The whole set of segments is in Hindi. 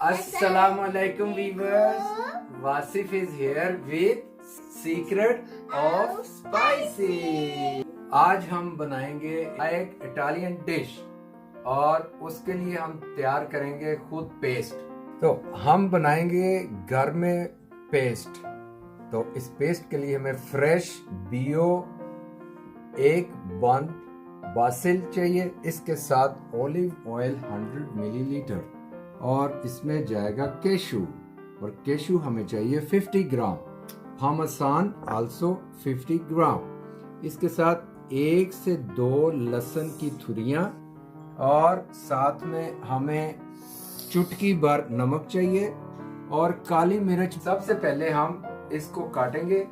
Assalamualaikum viewers. Wasif is here with Secret of Spicy. आज हम बनाएंगे एक इटालियन डिश और उसके लिए हम तैयार करेंगे खुद पेस्ट। तो हम बनाएंगे घर में पेस्ट। तो इस पेस्ट के लिए हमें फ्रेश बियो एक बंद बासिल चाहिए, इसके साथ ऑलिव ऑयल 100 मिलीलीटर और इसमें जाएगा कैशू और कैशू हमें चाहिए 50 ग्राम, पार्मेसान आल्सो 50 ग्राम। इसके साथ 1 से 2 लहसुन की थुरियां और साथ में हमें चुटकी भर नमक चाहिए और काली मिर्च। सबसे पहले हम इसको काटेंगे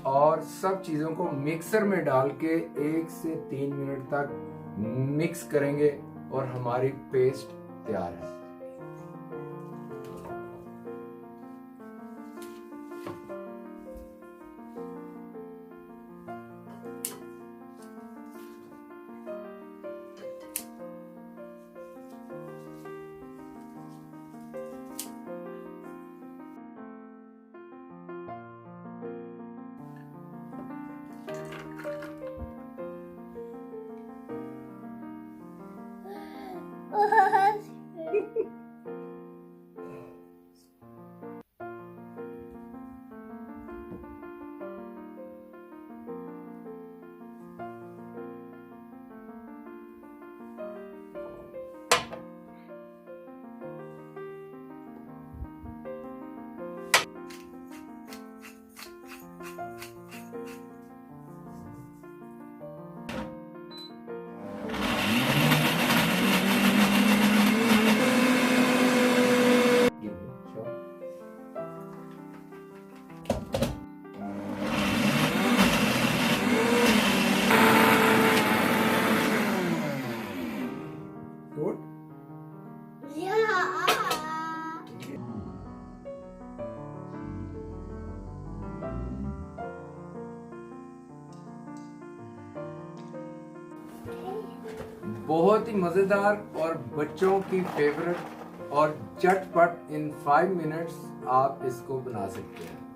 और सब चीजों को मिक्सर में डाल के 1 से 3 मिनट तक मिक्स करेंगे और हमारी पेस्ट तैयार है। बहुत ही मजेदार और बच्चों की फेवरेट और झटपट इन 5 मिनट्स आप इसको बना सकते हैं।